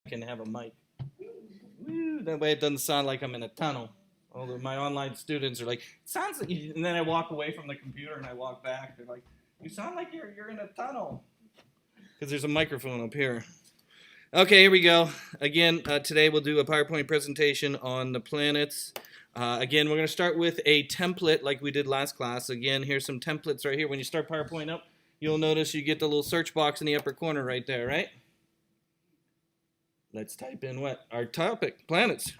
can have a mic. Woo, that way it doesn't sound like I'm in a tunnel. Although my online students are like, sounds like you, and then I walk away from the computer and I walk back. They're like, you sound like you're in a tunnel. Because there's a microphone up here. Okay, here we go. Again, today we'll do a PowerPoint presentation on the planets. Again, we're going to start with a template like we did last class. Again, here's some templates right here. When you start PowerPoint up, you'll notice you get the little search box in the upper corner right there, right? Let's type in what? Our topic, planets.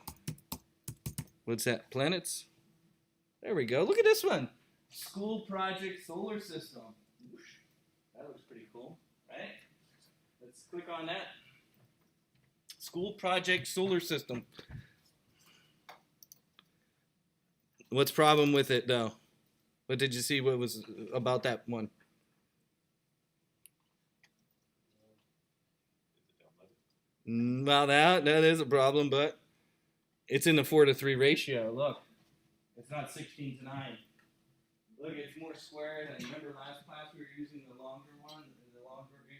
What's that? Planets? There we go. Look at this one. School project solar system. That looks pretty cool, right? Let's click on that. School project solar system. What's the problem with it, though? What did you see? What was about that one? Well, that is a problem, but it's in the 4:3 ratio. Look, it's not 16:9. Look, it's more squared. And remember last class we were using the longer one,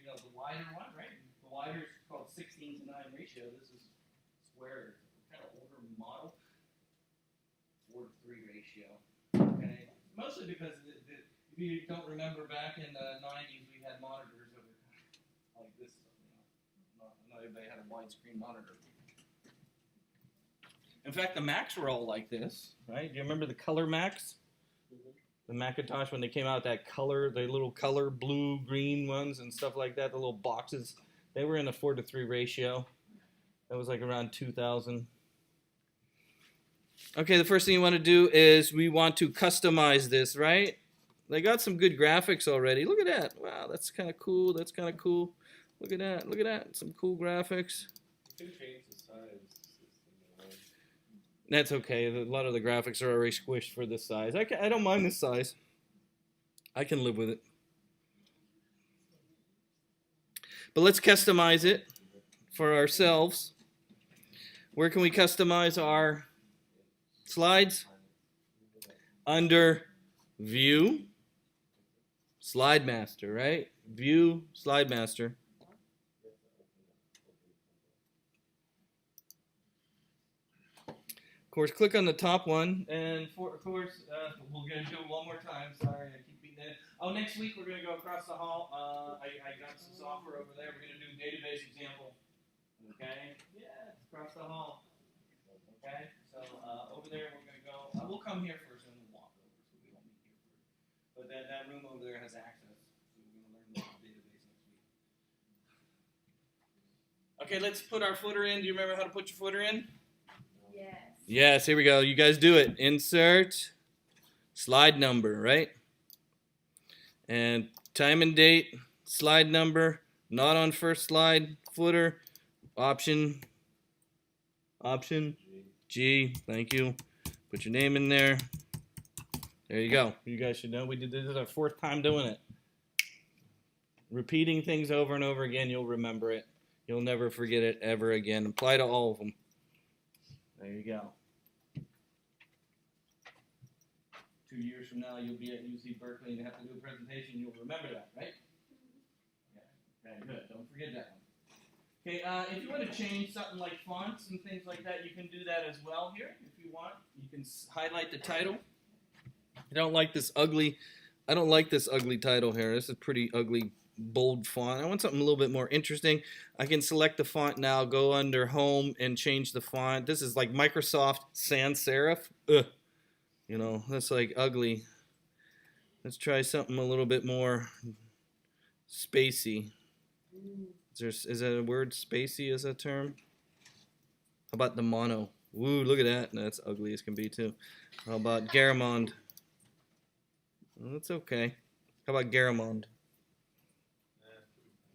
the wider one, right? The wider is called 16:9 ratio. This is squared. Kind of older model. 4:3 ratio. Okay, mostly because if you don't remember, back in the 90s we had monitors that were like this. Not everybody had a widescreen monitor. In fact, the Macs were all like this, right? Do you remember the color Macs? The Macintosh, when they came out, that color, the little color blue, green ones and stuff like that, the little boxes, they were in a 4:3 ratio. That was like around 2000. Okay, the first thing you want to do is we want to customize this, right? They got some good graphics already. Look at that. Wow, that's kind of cool. That's kind of cool. Look at that. Look at that. Some cool graphics. You can change the size. That's okay. A lot of the graphics are already squished for this size. I don't mind this size. I can live with it. But let's customize it for ourselves. Where can we customize our slides? Under View, Slide Master, right? View, Slide Master. Of course, click on the top one, and of course, we're going to do it one more time. Sorry, I keep beating it. Oh, next week we're going to go across the hall. I got some software over there. We're going to do a database example. Okay? Yeah, it's across the hall. Okay? So over there we're going to go. We'll come here first and we'll walk over, so we don't meet here first. But that room over there has access. So we're going to learn about the database next week. Okay, let's put our footer in. Do you remember how to put your footer in? Yes, here we go. You guys do it. Insert slide number, right? And time and date, slide number, not on first slide, footer, option G, thank you. Put your name in there. There you go. You guys should know we did this is our 4th time doing it. Repeating things over and over again, you'll remember it. You'll never forget it ever again. Apply to all of them. There you go. 2 years from now, you'll be at UC Berkeley and have to do a presentation. You'll remember that, right? Yeah. Okay, good. Don't forget that one. Okay, if you want to change something like fonts and things like that, you can do that as well here. If you want, you can highlight the title. I don't like this ugly title here. This is pretty ugly, bold font. I want something a little bit more interesting. I can select the font now, go under Home, and change the font. This is like Microsoft Sans Serif. Ugh. You know, that's like ugly. Let's try something a little bit more spacey. Is that a word? Spacey is a term? How about the mono? Ooh, look at that. No, that's ugly as can be too. How about Garamond? Well, that's okay. How about Garamond?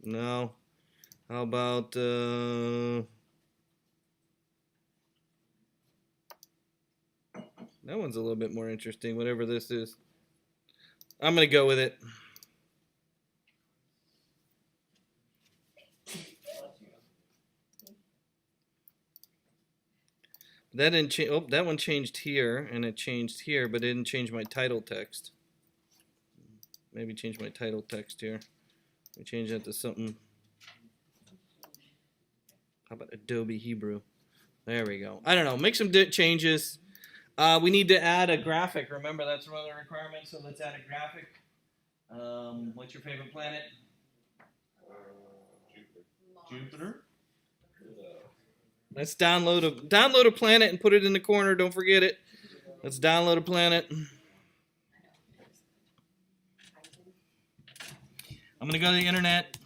No. How about that one's a little bit more interesting, whatever this is. I'm going to go with it. That didn't change. Oh, that one changed here, and it changed here, but it didn't change my title text. Maybe change my title text here. Let me change that to something. How about Adobe Hebrew? There we go. I don't know. Make some changes. We need to add a graphic. Remember, that's one of the requirements. So let's add a graphic. What's your favorite planet? Jupiter. Let's download a planet and put it in the corner. Don't forget it. Let's download a planet. I'm gonna go to the internet.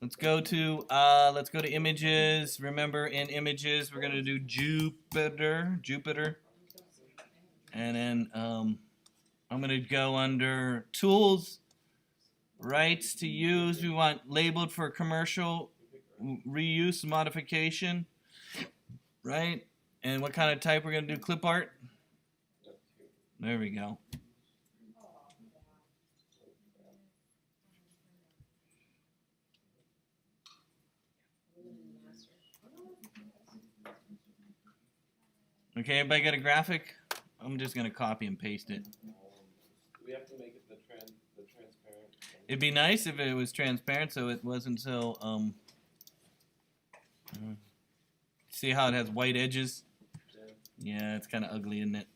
Let's go to images. Remember, in images, we're gonna do Jupiter, and then I'm gonna go under tools, rights to use. We want labeled for commercial reuse modification, right? And what kind of type we're gonna do? Clip art. There we go. Okay, everybody got a graphic? I'm just gonna copy and paste it. We have to make it the transparent. It'd be nice if it was transparent, so it wasn't so see how it has white edges? Yeah, it's kind of ugly, isn't it?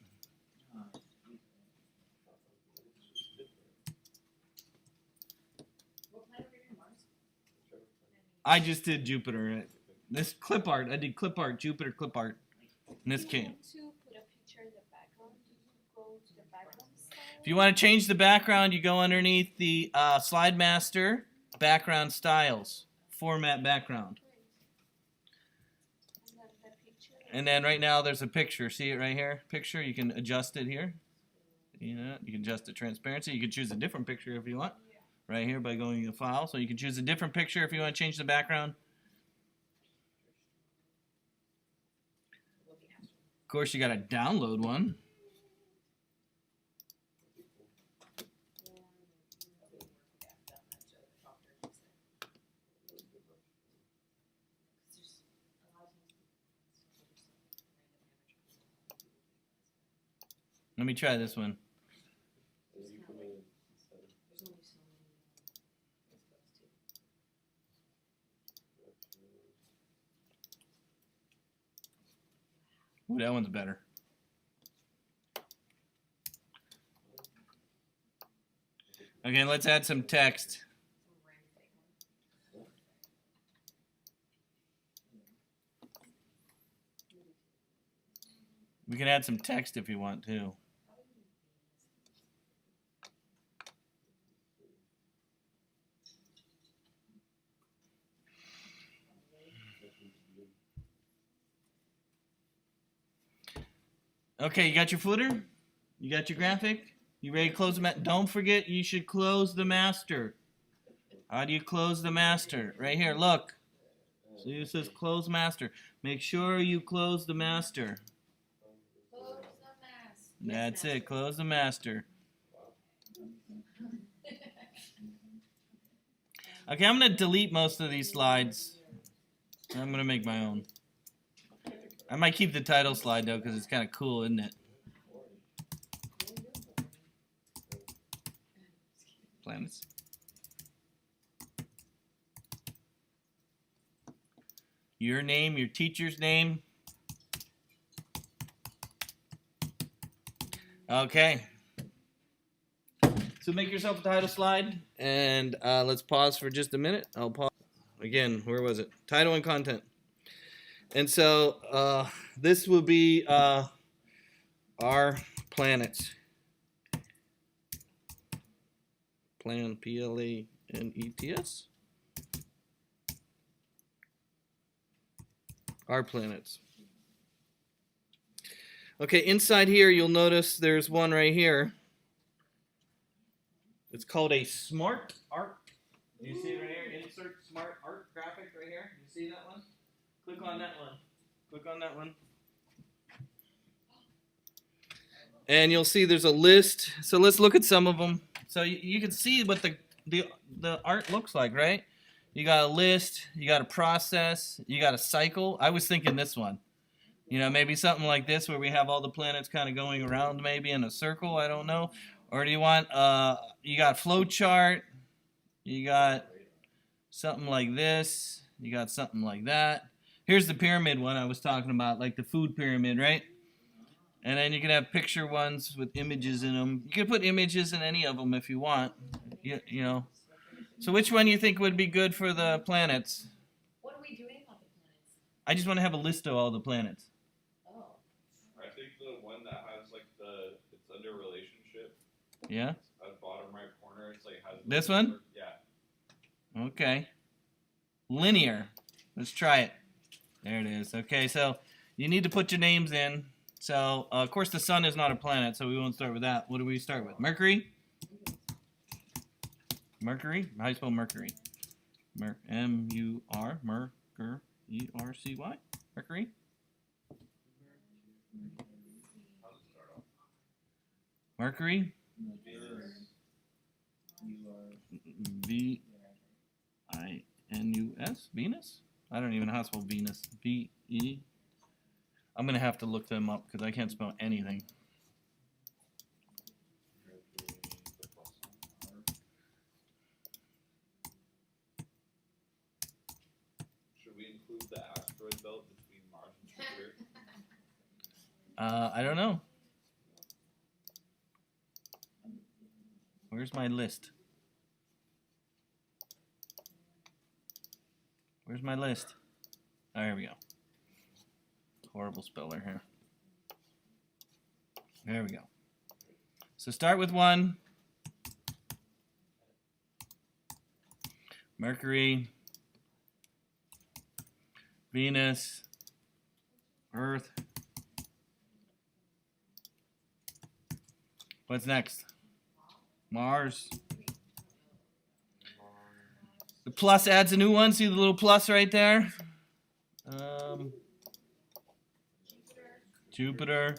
I just did Jupiter. This clip art, I did clip art, Jupiter clip art. And this came. If you want to change the background, you go underneath the Slide Master, Background Styles, Format Background. And then right now there's a picture. See it right here? Picture. You can adjust it here. You can adjust the transparency. You can choose a different picture if you want. Right here by going to File. So you can choose a different picture if you want to change the background. Of course, you got to download one. Let me try this one. Ooh, that one's better. Okay, let's add some text. We can add some text if you want to. Okay, you got your footer? You got your graphic? You ready to close the master? Don't forget, you should close the master. How do you close the master? Right here, look. See, it says close master. Make sure you close the master. Close the master. That's it, close the master. Okay, I'm going to delete most of these slides. I'm going to make my own. I might keep the title slide, though, because it's kind of cool, isn't it? Planets. Your name, your teacher's name. Okay. So make yourself a title slide, and let's pause for just a minute. I'll pause. Again, where was it? Title and content. And so this will be our planets. Plan, P-L-A-N-E-T-S. Our planets. Okay, inside here you'll notice there's one right here. It's called a Smart Art. You see it right here? Insert Smart Art graphic right here. You see that one? Click on that one. Click on that one. And you'll see there's a list. So let's look at some of them. So you can see what the art looks like, right? You got a list, you got a process, you got a cycle. I was thinking this one. You know, maybe something like this where we have all the planets kind of going around maybe in a circle, I don't know. Or do you want, you got flow chart, you got something like this. You got something like that. Here's the pyramid one I was talking about, like the food pyramid, right? And then you can have picture ones with images in them. You can put images in any of them if you want. You know. So which one do you think would be good for the planets? What are we doing about the planets? I just want to have a list of all the planets. Oh. I think the one that has like it's under relationship. Yeah? At bottom right corner, it's like has. This one? Yeah. Okay. Linear. Let's try it. There it is. Okay, so you need to put your names in. So, of course, the sun is not a planet, so we won't start with that. What do we start with? Mercury? Mercury? How do you spell Mercury? M-U-R, E-R-C-Y? Mercury? Mercury? V-I-N-U-S? Venus? I don't even know how to spell Venus. V-E? I'm going to have to look them up because I can't spell anything. Should we include the asteroid belt between Mars and Jupiter? I don't know. Where's my list? Where's my list? Oh, here we go. Horrible speller here. There we go. So start with 1. Mercury, Venus, Earth. What's next? Mars. The plus adds a new one. See the little plus right there? Jupiter.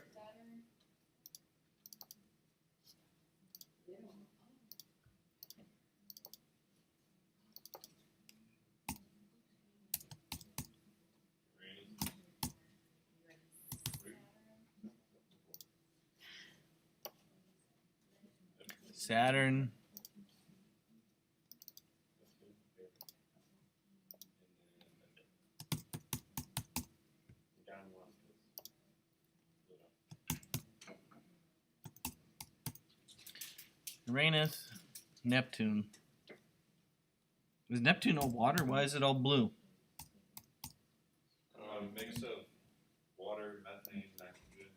Saturn. Uranus, Neptune. Is Neptune all water? Why is it all blue? Mix of water, methane, nitrogen,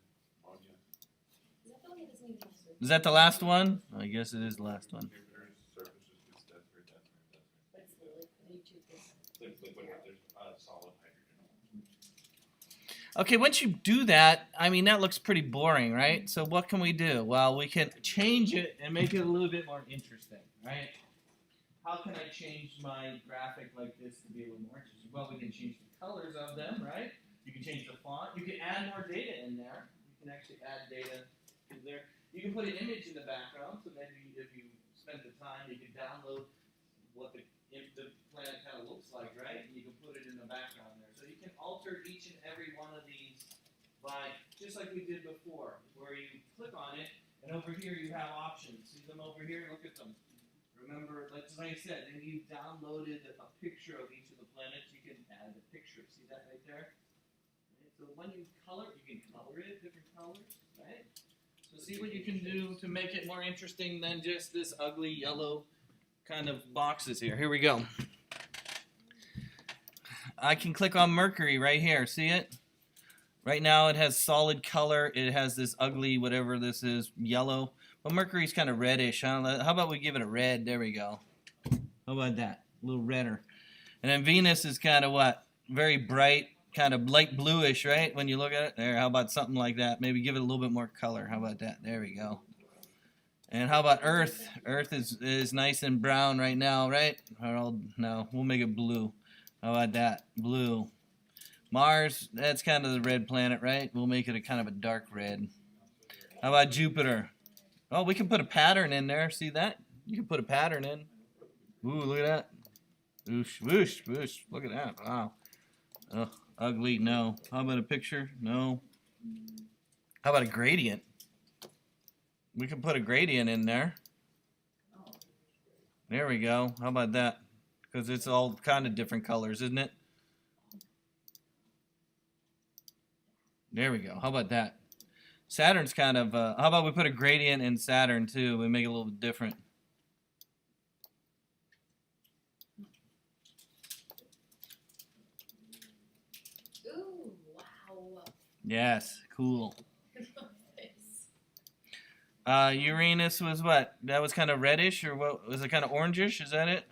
ammonia. Is that the one that doesn't even have surface? Is that the last one? I guess it is the last one. Jupiter's surface is just denser. But it's liquid. It's liquid, but there's solid hydrogen. Okay, once you do that, I mean, that looks pretty boring, right? So what can we do? Well, we can change it and make it a little bit more interesting, right? How can I change my graphic like this to be a little more interesting? Well, we can change the colors of them, right? You can change the font. You can add more data in there. You can actually add data in there. You can put an image in the background, so maybe if you spend the time, you can download what the planet kind of looks like, right? And you can put it in the background there. So you can alter each and every one of these by, just like we did before, where you click on it, and over here you have options. See them over here? Look at them. Remember, like I said, when you downloaded a picture of each of the planets, you can add the picture. See that right there? Right? So when you color, you can color it different colors, right? So see what you can do to make it more interesting than just this ugly yellow kind of boxes here. Here we go. I can click on Mercury right here. See it? Right now it has solid color. It has this ugly, whatever this is, yellow. But Mercury's kind of reddish. Huh? How about we give it a red? There we go. How about that? A little redder. And then Venus is kind of what? Very bright, kind of light bluish, right? When you look at it. There, how about something like that? Maybe give it a little bit more color. How about that? There we go. And how about Earth? Earth is nice and brown right now, right? No, we'll make it blue. How about that? Blue. Mars, that's kind of the red planet, right? We'll make it a kind of a dark red. How about Jupiter? Oh, we can put a pattern in there. See that? You can put a pattern in. Ooh, look at that. Whoosh, whoosh, whoosh. Look at that. Wow. Oh, ugly. No. How about a picture? No. How about a gradient? We can put a gradient in there. There we go. How about that? because it's all kind of different colors, isn't it? There we go. How about that? Saturn's kind of, how about we put a gradient in Saturn too? We make it a little bit different. Ooh, wow. Yes, cool. I love this. Uranus was what? That was kind of reddish, or what? Was it kind of orangish? Is that it?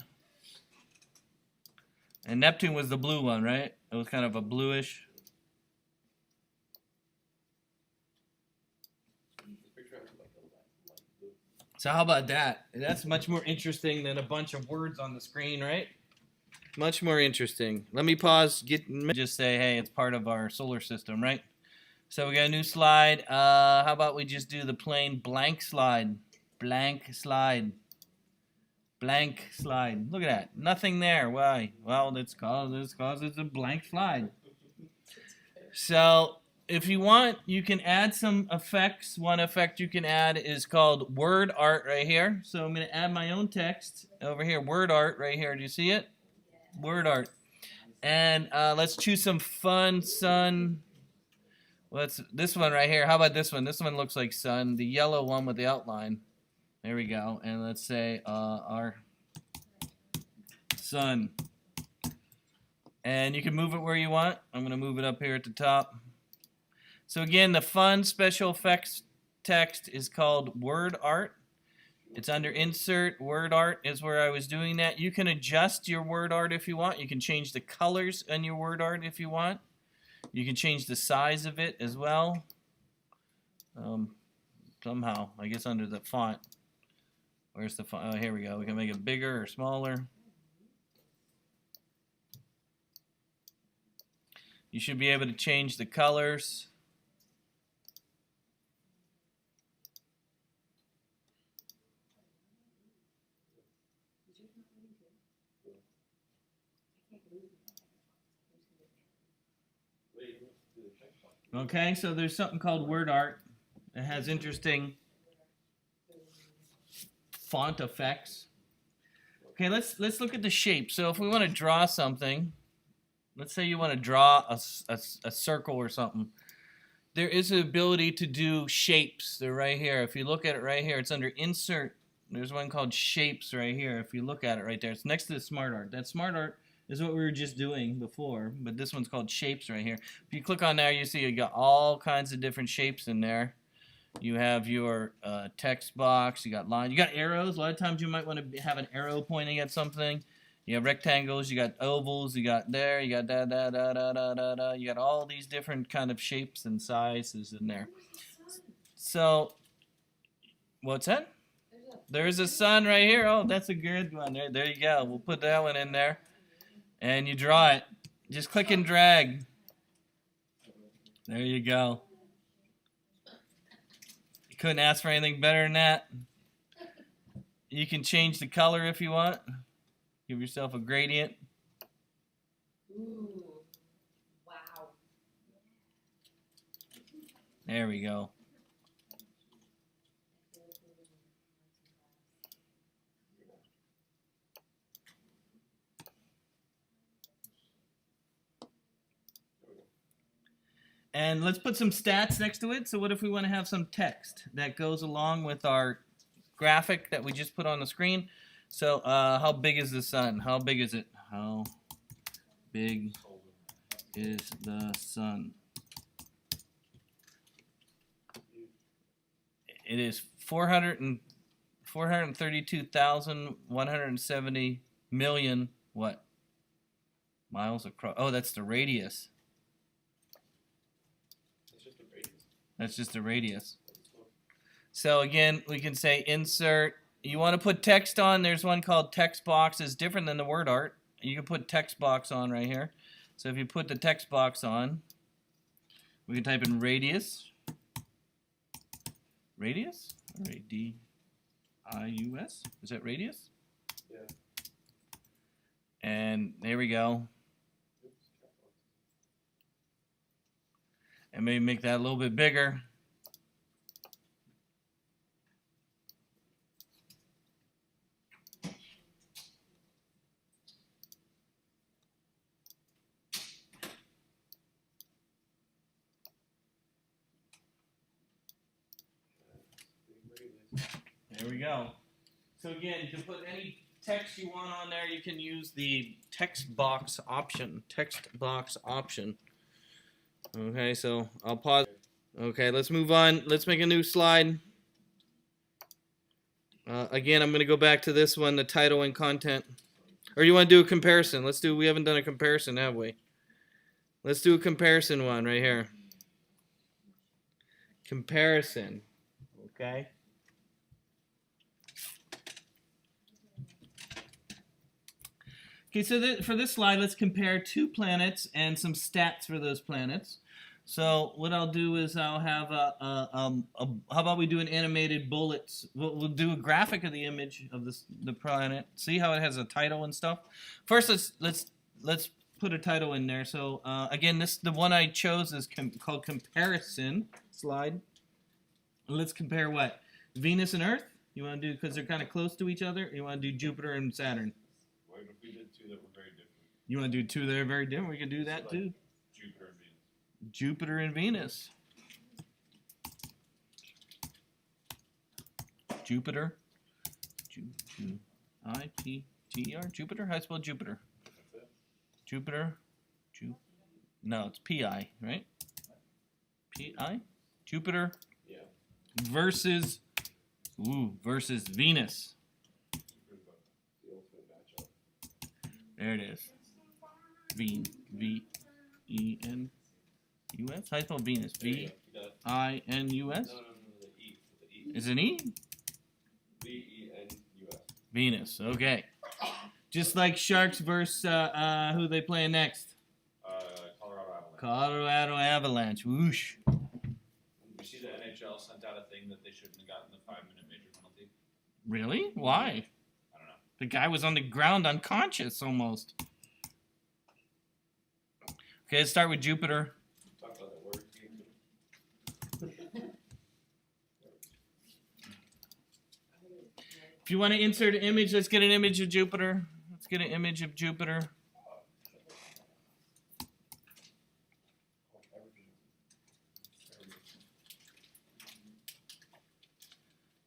And Neptune was the blue one, right? It was kind of a bluish. So how about that? That's much more interesting than a bunch of words on the screen, right? Much more interesting. Let me pause. Just say, hey, it's part of our solar system, right? So we got a new slide. How about we just do the plain blank slide? Blank slide. Blank slide. Look at that. Nothing there. Why? Well, it's cause it's a blank slide. So if you want, you can add some effects. One effect you can add is called word art right here. So I'm going to add my own text over here. Word art right here. Do you see it? Word art. And let's choose some fun sun. What's this one right here? How about this one? This one looks like sun. The yellow one with the outline. There we go. And let's say our sun. And you can move it where you want. I'm going to move it up here at the top. So again, the fun special effects text is called word art. It's under insert. Word art is where I was doing that. You can adjust your word art if you want. You can change the colors on your word art if you want. You can change the size of it as well. Somehow, I guess under the font. Where's the font? Oh, here we go. We can make it bigger or smaller. You should be able to change the colors. Okay, so there's something called word art. It has interesting font effects. Okay, let's look at the shape. So if we want to draw something, let's say you want to draw a circle or something. There is an ability to do shapes. They're right here. If you look at it right here, it's under insert. There's one called shapes right here. If you look at it right there, it's next to the smart art. That smart art is what we were just doing before, but this one's called shapes right here. If you click on there, you see you got all kinds of different shapes in there. You have your text box, you got lines, you got arrows. A lot of times you might want to have an arrow pointing at something. You have rectangles, you got ovals, you got there, you got da. You got all these different kind of shapes and sizes in there. So, what's that? There's a sun right here. Oh, that's a good one. There you go. We'll put that one in there. And you draw it. Just click and drag. There you go. You couldn't ask for anything better than that. You can change the color if you want. Give yourself a gradient. Ooh, wow. There we go. And let's put some stats next to it. So what if we want to have some text that goes along with our graphic that we just put on the screen? So how big is the sun? How big is it? How big is the sun? It is 432,170 million what? Miles across. Oh, that's the radius. That's just the radius. So again, we can say insert. You want to put text on. There's one called text box. It's different than the word art. You can put text box on right here. So if you put the text box on, we can type in radius. Radius? R-A-D-I-U-S? Is that radius? Yeah. And there we go. And maybe make that a little bit bigger. go. So again, you can put any text you want on there. You can use the text box option. Okay, so I'll pause. Okay, let's move on. Let's make a new slide. Again, I'm going to go back to this one, the title and content. Or you want to do a comparison? We haven't done a comparison, have we? Let's do a comparison one right here. Comparison. Okay. Okay, so for this slide, let's compare 2 planets and some stats for those planets. So what I'll do is I'll have how about we do an animated bullets? We'll do a graphic of the image of the planet. See how it has a title and stuff. First, let's put a title in there. So again, the one I chose is called comparison slide. Let's compare what? Venus and Earth. You want to do because they're kind of close to each other. You want to do Jupiter and Saturn. What if we did 2 that were very different? You want to do 2 that are very different? We can do that too. Jupiter and Venus. Jupiter. I-T-T-E-R. Jupiter? How do you spell Jupiter? That's it. Jupiter. No, it's P-I, right? P-I? Jupiter. Yeah. Versus Venus. The ultimate matchup. There it is. V-E-N. U-S? How do you spell Venus? V-I-N-U-S? No, the E. The E. Is it an E? V-E-N-U-S. Venus. Okay. Just like Sharks versus who they playing next? Colorado Avalanche. Colorado Avalanche. Whoosh. You see the NHL sent out a thing that they shouldn't have gotten the 5-minute major penalty? Really? Why? I don't know. The guy was on the ground unconscious almost. Okay, let's start with Jupiter. Talk about that word. If you want to insert an image, let's get an image of Jupiter. Let's get an image of Jupiter.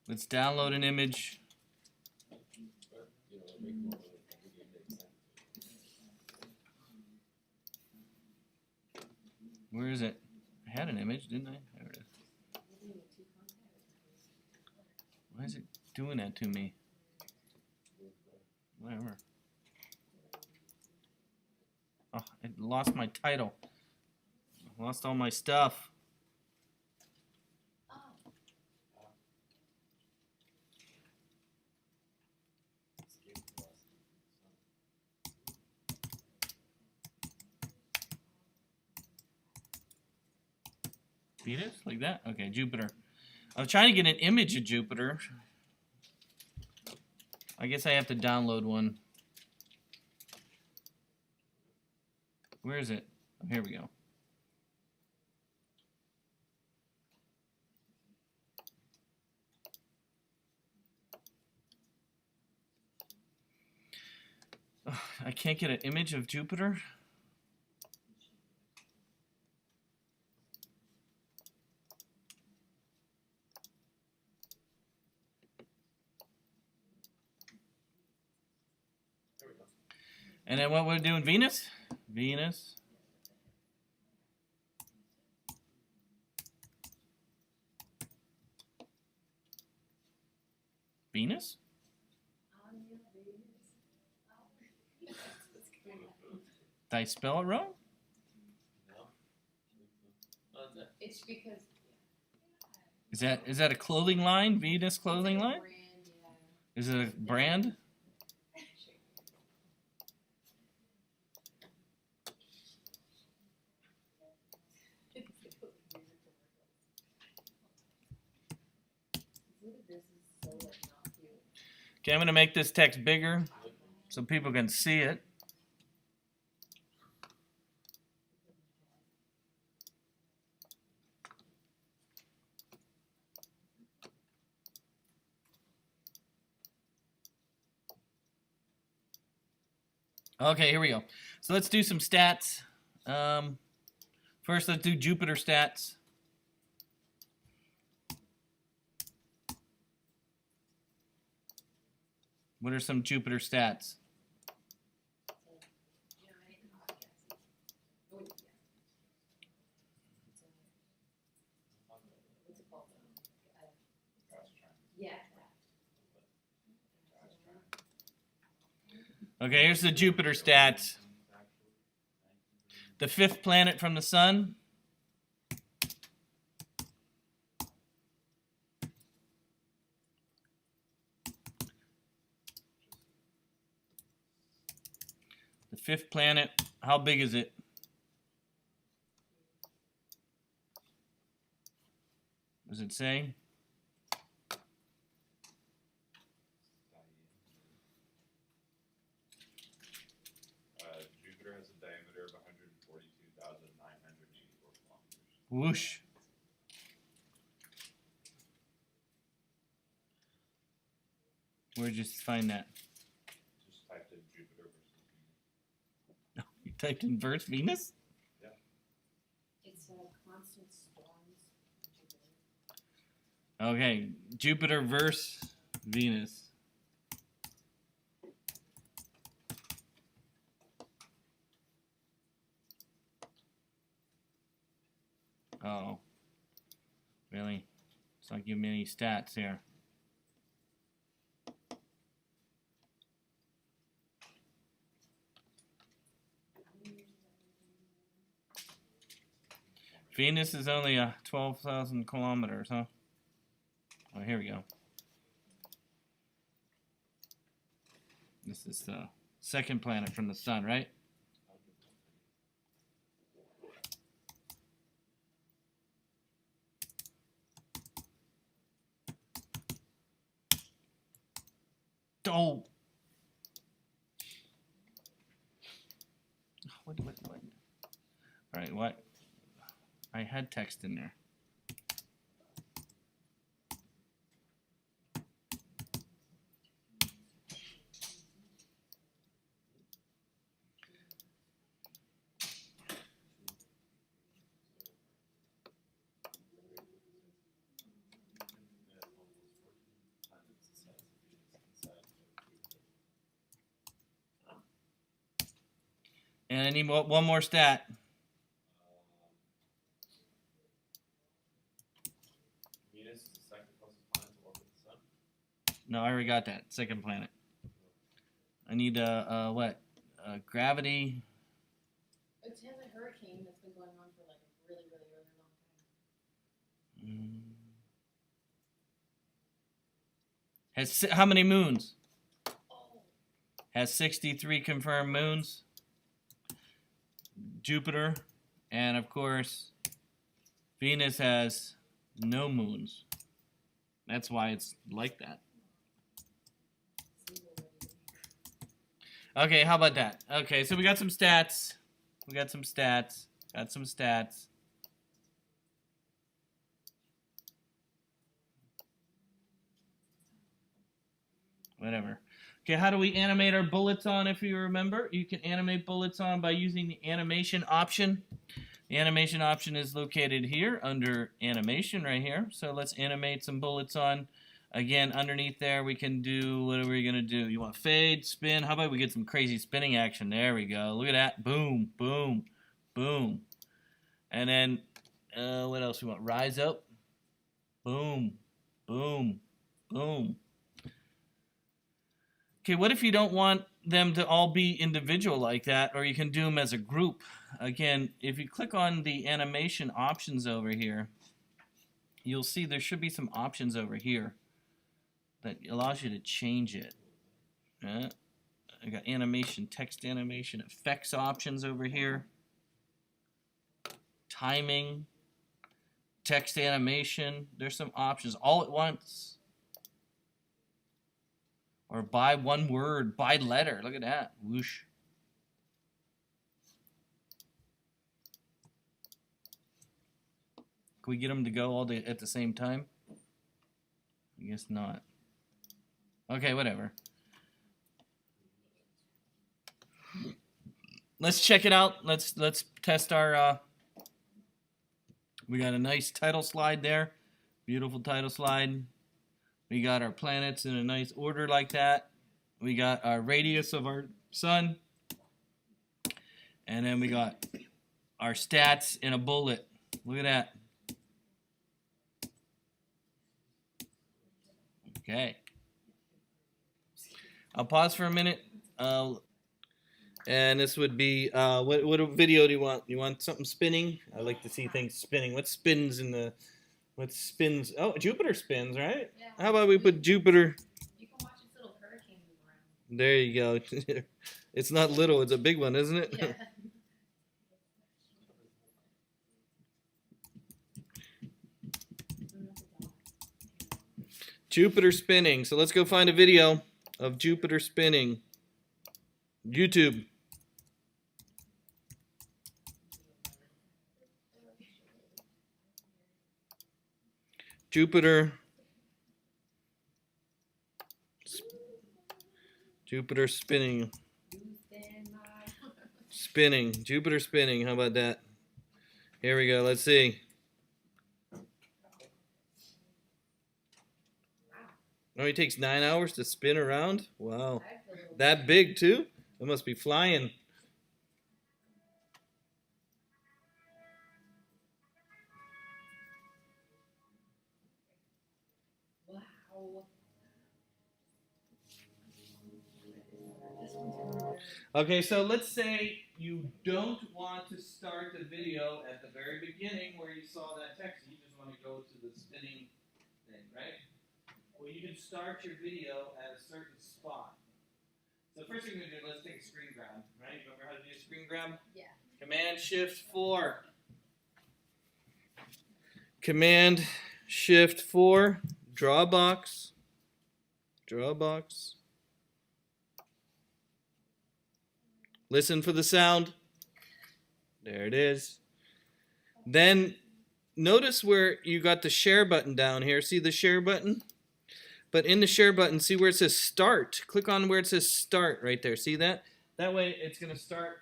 Let's download an image. Where is it? I had an image, didn't I? There it is. Why is it doing that to me? Whatever. Oh, I lost my title. I lost all my stuff. Venus? Like that? Okay, Jupiter. I was trying to get an image of Jupiter. I guess I have to download one. Where is it? Oh, here we go. Oh, I can't get an image of Jupiter. And then what we're doing, Venus? Venus. Venus? Did I spell it wrong? It's because Is that a clothing line? Venus clothing it's like a line? brand, yeah. Is it a brand? Okay, I'm going to make this text bigger so people can see it. Okay, here we go. So let's do some stats. First, let's do Jupiter stats. What are some Jupiter stats? What's it called? Gas trend. Yeah. Gas trend. Okay, here's the Jupiter stats. The fifth planet from the sun. The fifth planet, how big is it? Does it say? Jupiter has a diameter of 142,984 kilometers. Whoosh. Where'd you find that? Just typed in Jupiter versus Venus. You typed in verse Venus? It's constant storms. Okay, Jupiter versus Venus. Oh, really? It's not giving me any stats here. Venus is only 12,000 kilometers, huh? Oh, here we go. This is the second planet from the sun, right? Oh. What? All right, what? I had text in there. And I need one more stat. Venus is the second closest planet to orbit the sun. No, I already got that. Second planet. I need what? Gravity. It has a hurricane that's been going on for like a really, really, really long time. Has how many moons? Oh. Has 63 confirmed moons. Jupiter, and of course, Venus has no moons. That's why it's like that. Okay, how about that? Okay, so we got some stats. Got some stats. Whatever. Okay, how do we animate our bullets on, if you remember? You can animate bullets on by using the animation option. The animation option is located here under animation right here. So let's animate some bullets on. Again, underneath there we can do, what are we going to do? You want fade, spin? How about we get some crazy spinning action? There we go. Look at that. Boom, boom, boom. And then, what else we want? Rise up. Boom, boom, boom. Okay, what if you don't want them to all be individual like that, or you can do them as a group? Again, if you click on the animation options over here, you'll see there should be some options over here that allows you to change it. I got animation, text animation, effects options over here. Timing, text animation. There's some options all at once. Or by one word, by letter. Look at that. Whoosh. Can we get them to go all at the same time? I guess not. Okay, whatever. Let's check it out. Let's test our we got a nice title slide there. Beautiful title slide. We got our planets in a nice order like that. We got our radius of our sun. And then we got our stats in a bullet. Look at that. Okay. I'll pause for a minute. And this would be, what video do you want? You want something spinning? I like to see things spinning. What spins? Oh, Jupiter spins, right? Yeah. How about we put Jupiter? You can watch this little hurricane move around. There you go. It's not little, it's a big one, isn't it? Yeah. Jupiter spinning. So let's go find a video of Jupiter spinning. YouTube. Jupiter spinning. Spinning. Jupiter spinning. How about that? Here we go. Let's see. Oh, it takes 9 hours to spin around? Wow. That big too? It must be flying. Wow. Okay, so let's say you don't want to start the video at the very beginning where you saw that text. You just want to go to the spinning thing, right? Well, you can start your video at a certain spot. So first thing we're going to do, let's take a screen grab, right? Remember how to do a screen grab? Yeah. Command-Shift-4. Command-Shift-4. Draw a box. Draw a box. Listen for the sound. There it is. Then notice where you got the share button down here. See the share button? But in the share button, see where it says start. Click on where it says start right there. See that? That way it's going to start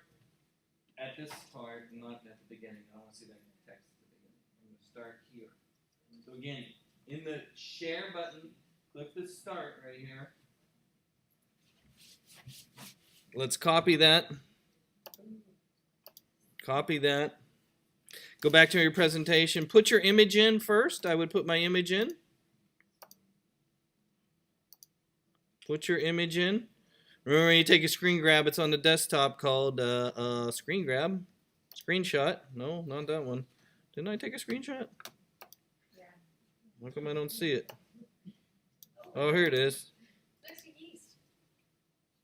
at this part, not at the beginning. I want to see that text at the beginning. I'm going to start here. So again, in the share button, click the start right here. Let's copy that. Copy that. Go back to your presentation. Put your image in first. I would put my image in. Put your image in. Remember, when you take a screen grab, it's on the desktop called screen grab. Screenshot. No, not that one. Didn't I take a screenshot? Yeah. How come I don't see it? Oh, here it is. Next to east.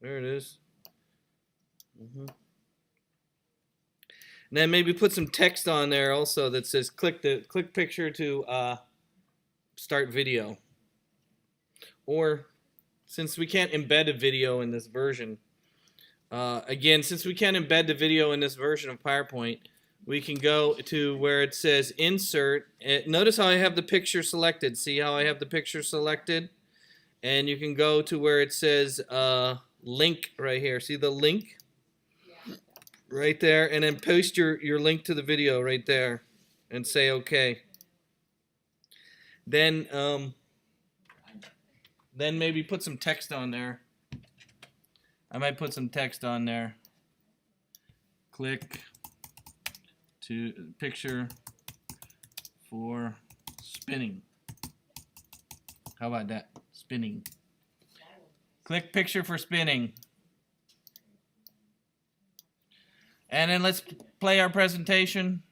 There it is. And then maybe put some text on there also that says click picture to start video. Or since we can't embed a video in this version, since we can't embed the video in this version of PowerPoint, we can go to where it says insert. Notice how I have the picture selected. See how I have the picture selected? And you can go to where it says link right here. See the link? Yeah. Right there. And then post your link to the video right there. And say OK. Then maybe put some text on there. I might put some text on there. Click to picture for spinning. How about that? Spinning. Click picture for spinning. And then let's play our presentation.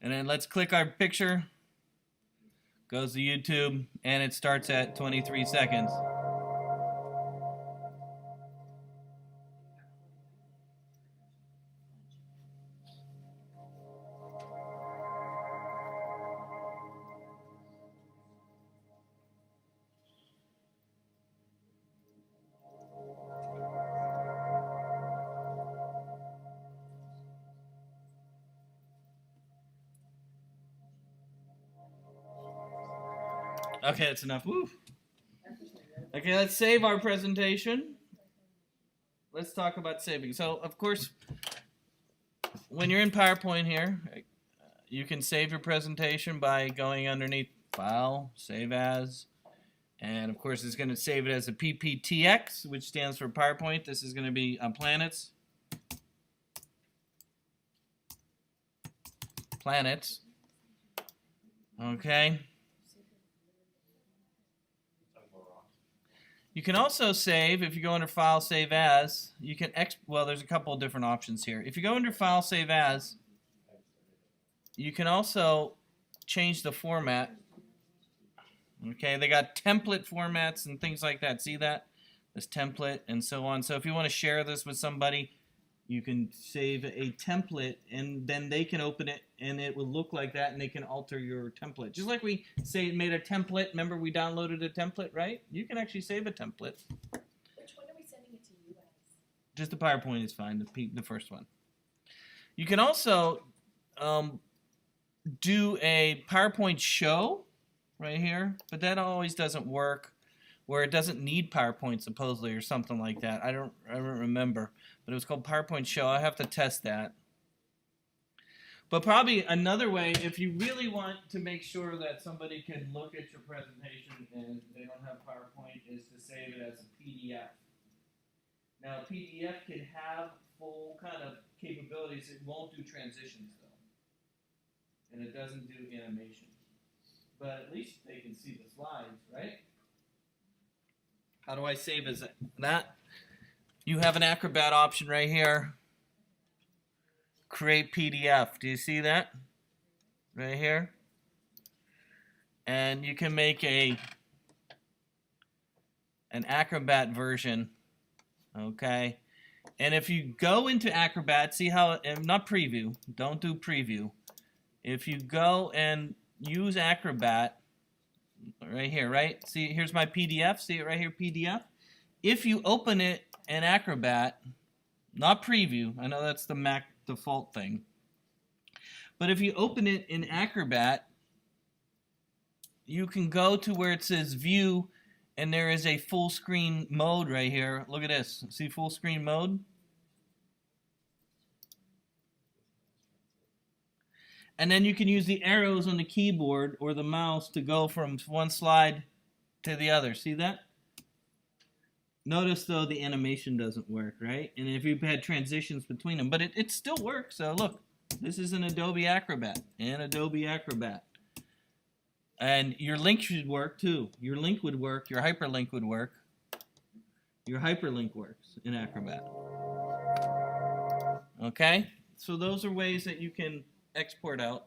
And then let's click our picture. Goes to YouTube, and it starts at 23 seconds. Okay, that's enough. Woo. Okay, let's save our presentation. Let's talk about saving. So, of course, when you're in PowerPoint here, you can save your presentation by going underneath File, Save As, and of course it's going to save it as a PPTX, which stands for PowerPoint. This is going to be on planets. Planets. Okay. You can also save, if you go under File, Save As, you can well, there's a couple of different options here. If you go under File, Save As, you can also change the format. Okay, they got template formats and things like that. See that? This template and so on. So if you want to share this with somebody, you can save a template and then they can open it and it will look like that and they can alter your template. Just like we made a template. Remember we downloaded a template, right? You can actually save a template. Which one are we sending it to you as? Just the PowerPoint is fine, the first one. You can also do a PowerPoint show right here, but that always doesn't work, where it doesn't need PowerPoint supposedly or something like that. I don't remember, but it was called PowerPoint show. I have to test that. But probably another way, if you really want to make sure that somebody can look at your presentation and they don't have PowerPoint, is to save it as a PDF. Now, a PDF can have full kind of capabilities. It won't do transitions, though. And it doesn't do animation. But at least they can see the slides, right? How do I save as that? You have an Acrobat option right here. Create PDF. Do you see that? Right here. And you can make an Acrobat version. Okay. And if you go into Acrobat, see how, not preview, don't do preview. If you go and use Acrobat, right here, right? See, here's my PDF. See it right here, PDF. If you open it in Acrobat, not preview, I know that's the Mac default thing, but if you open it in Acrobat, you can go to where it says View, and there is a full screen mode right here. Look at this. See full screen mode? And then you can use the arrows on the keyboard or the mouse to go from one slide to the other. See that? Notice, though, the animation doesn't work, right? And if you've had transitions between them, but it still works. So look, this is an Adobe Acrobat and Adobe Acrobat. And your link should work, too. Your link would work. Your hyperlink would work. Your hyperlink works in Acrobat. Okay? So those are ways that you can export out